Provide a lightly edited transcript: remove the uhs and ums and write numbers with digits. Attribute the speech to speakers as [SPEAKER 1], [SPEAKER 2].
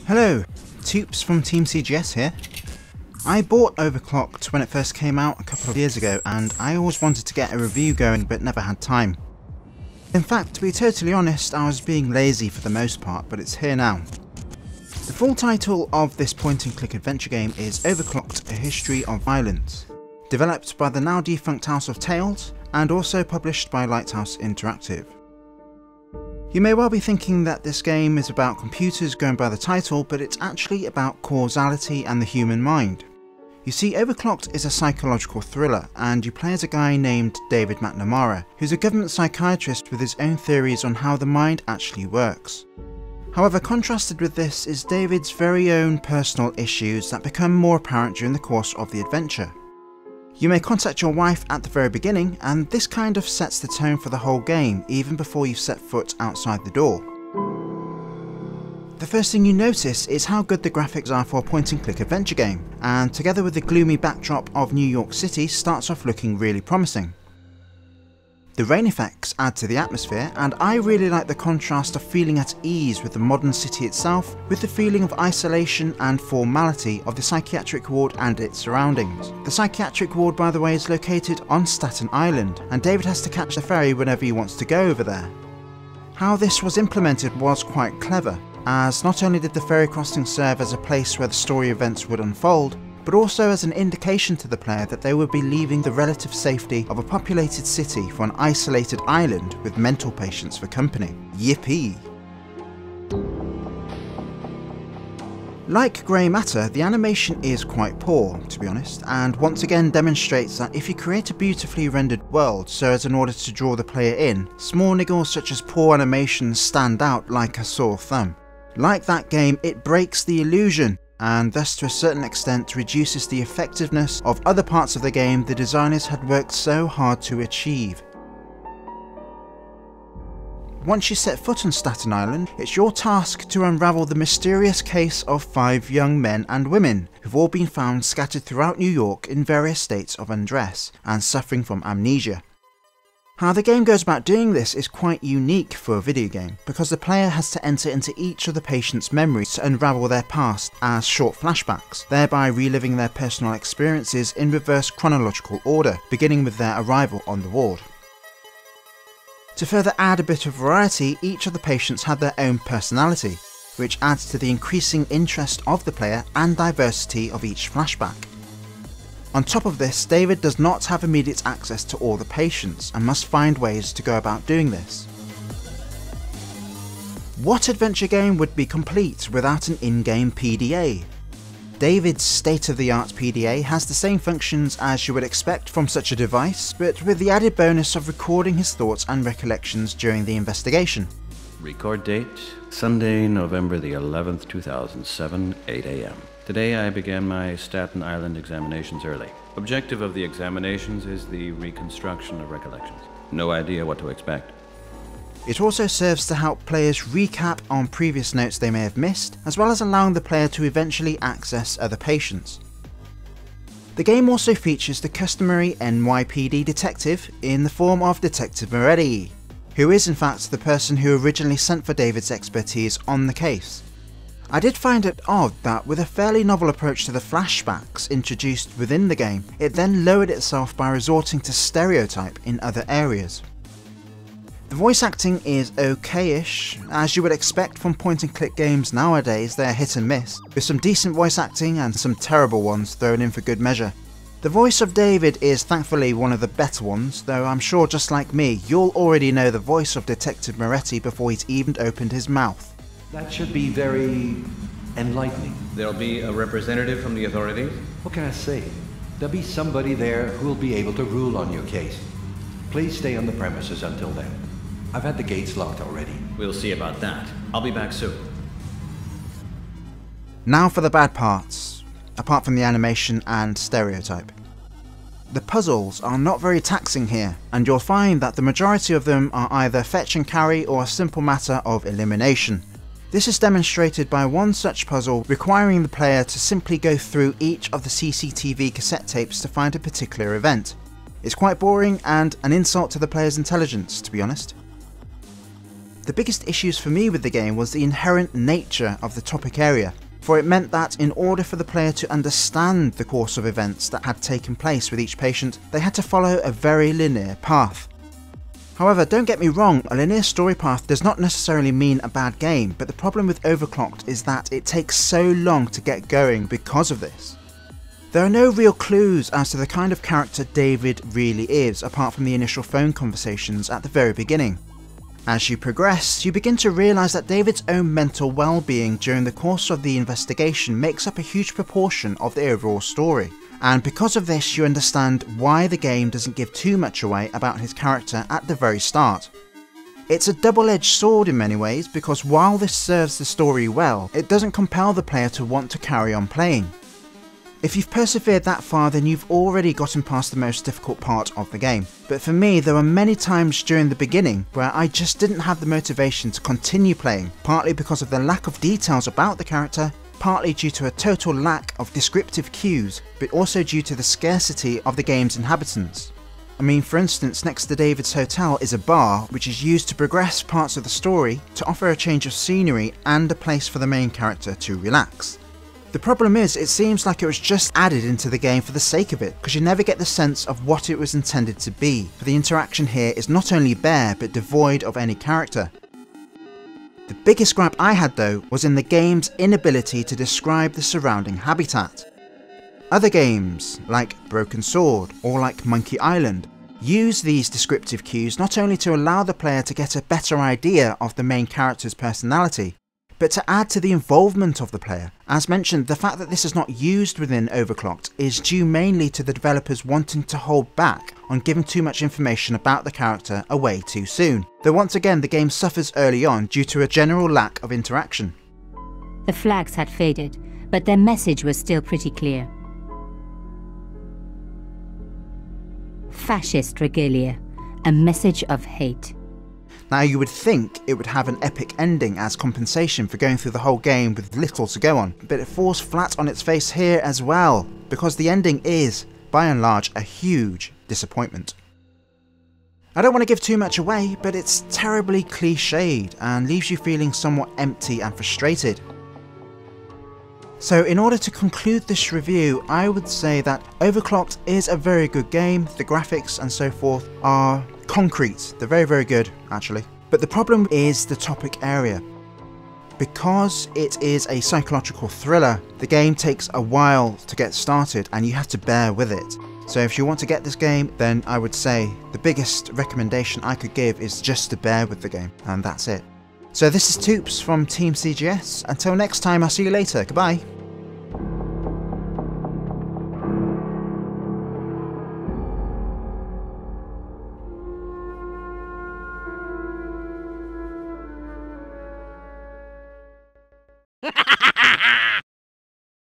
[SPEAKER 1] Hello, Toops from Team CGS here. I bought Overclocked when it first came out a couple of years ago, and I always wanted to get a review going but never had time. In fact, to be totally honest, I was being lazy for the most part, but it's here now. The full title of this point-and-click adventure game is Overclocked: A History of Violence, developed by the now defunct House of Tales, and also published by Lighthouse Interactive. You may well be thinking that this game is about computers going by the title, but it's actually about causality and the human mind. You see, Overclocked is a psychological thriller, and you play as a guy named David McNamara, who's a government psychiatrist with his own theories on how the mind actually works. However, contrasted with this is David's very own personal issues that become more apparent during the course of the adventure. You may contact your wife at the very beginning, and this kind of sets the tone for the whole game, even before you set foot outside the door. The first thing you notice is how good the graphics are for a point-and-click adventure game, and together with the gloomy backdrop of New York City starts off looking really promising. The rain effects add to the atmosphere, and I really like the contrast of feeling at ease with the modern city itself, with the feeling of isolation and formality of the psychiatric ward and its surroundings. The psychiatric ward, by the way, is located on Staten Island, and David has to catch the ferry whenever he wants to go over there. How this was implemented was quite clever, as not only did the ferry crossing serve as a place where the story events would unfold, but also as an indication to the player that they would be leaving the relative safety of a populated city for an isolated island with mental patients for company. Yippee! Like Grey Matter, the animation is quite poor, to be honest, and once again demonstrates that if you create a beautifully rendered world so as in order to draw the player in, small niggles such as poor animations stand out like a sore thumb. Like that game, it breaks the illusion, and thus to a certain extent reduces the effectiveness of other parts of the game the designers had worked so hard to achieve. Once you set foot on Staten Island, it's your task to unravel the mysterious case of 5 young men and women who've all been found scattered throughout New York in various states of undress and suffering from amnesia. How the game goes about doing this is quite unique for a video game, because the player has to enter into each of the patient's memories to unravel their past as short flashbacks, thereby reliving their personal experiences in reverse chronological order, beginning with their arrival on the ward. To further add a bit of variety, each of the patients had their own personality, which adds to the increasing interest of the player and diversity of each flashback. On top of this, David does not have immediate access to all the patients and must find ways to go about doing this. What adventure game would be complete without an in-game PDA? David's state-of-the-art PDA has the same functions as you would expect from such a device, but with the added bonus of recording his thoughts and recollections during the investigation.
[SPEAKER 2] Record date, Sunday, November the 11th, 2007, 8 a.m. Today I began my Staten Island examinations early. Objective of the examinations is the reconstruction of recollections. No idea what to expect.
[SPEAKER 1] It also serves to help players recap on previous notes they may have missed, as well as allowing the player to eventually access other patients. The game also features the customary NYPD detective in the form of Detective Moretti, who is in fact the person who originally sent for David's expertise on the case. I did find it odd that with a fairly novel approach to the flashbacks introduced within the game, it then lowered itself by resorting to stereotype in other areas. The voice acting is okay-ish, as you would expect from point-and-click games nowadays. They are hit and miss, with some decent voice acting and some terrible ones thrown in for good measure. The voice of David is thankfully one of the better ones, though I'm sure just like me, you'll already know the voice of Detective Moretti before he's even opened his mouth.
[SPEAKER 3] That should be very enlightening.
[SPEAKER 4] There'll be a representative from the authorities?
[SPEAKER 3] What can I say? There'll be somebody there who'll be able to rule on your case. Please stay on the premises until then. I've had the gates locked already.
[SPEAKER 4] We'll see about that. I'll be back soon.
[SPEAKER 1] Now for the bad parts, apart from the animation and stereotype. The puzzles are not very taxing here, and you'll find that the majority of them are either fetch and carry or a simple matter of elimination. This is demonstrated by one such puzzle requiring the player to simply go through each of the CCTV cassette tapes to find a particular event. It's quite boring and an insult to the player's intelligence, to be honest. the biggest issues for me with the game was the inherent nature of the topic area, for it meant that in order for the player to understand the course of events that had taken place with each patient, they had to follow a very linear path. However, don't get me wrong, a linear story path does not necessarily mean a bad game, but the problem with Overclocked is that it takes so long to get going because of this. There are no real clues as to the kind of character David really is, apart from the initial phone conversations at the very beginning. As you progress, you begin to realise that David's own mental well-being during the course of the investigation makes up a huge proportion of the overall story. And because of this, you understand why the game doesn't give too much away about his character at the very start. It's a double-edged sword in many ways, because while this serves the story well, it doesn't compel the player to want to carry on playing. If you've persevered that far, then you've already gotten past the most difficult part of the game. But for me, there were many times during the beginning where I just didn't have the motivation to continue playing, partly because of the lack of details about the character, partly due to a total lack of descriptive cues, but also due to the scarcity of the game's inhabitants. I mean, for instance, next to David's hotel is a bar, which is used to progress parts of the story, to offer a change of scenery and a place for the main character to relax. The problem is, it seems like it was just added into the game for the sake of it, because you never get the sense of what it was intended to be, for the interaction here is not only bare, but devoid of any character. The biggest gripe I had though was in the game's inability to describe the surrounding habitat. Other games, like Broken Sword or like Monkey Island, use these descriptive cues not only to allow the player to get a better idea of the main character's personality, but to add to the involvement of the player. As mentioned, the fact that this is not used within Overclocked is due mainly to the developers wanting to hold back on giving too much information about the character away too soon, though once again the game suffers early on due to a general lack of interaction.
[SPEAKER 5] The flags had faded, but their message was still pretty clear. Fascist regalia, a message of hate.
[SPEAKER 1] Now you would think it would have an epic ending as compensation for going through the whole game with little to go on, but it falls flat on its face here as well, because the ending is, by and large, a huge disappointment. I don't want to give too much away, but it's terribly cliched and leaves you feeling somewhat empty and frustrated. So in order to conclude this review, I would say that Overclocked is a very good game. The graphics and so forth are concrete. They're very, very good, actually. But the problem is the topic area. Because it is a psychological thriller, the game takes a while to get started and you have to bear with it. So if you want to get this game, then I would say the biggest recommendation I could give is just to bear with the game, and that's it. So this is Toops from Team CGS. Until next time, I'll see you later. Goodbye.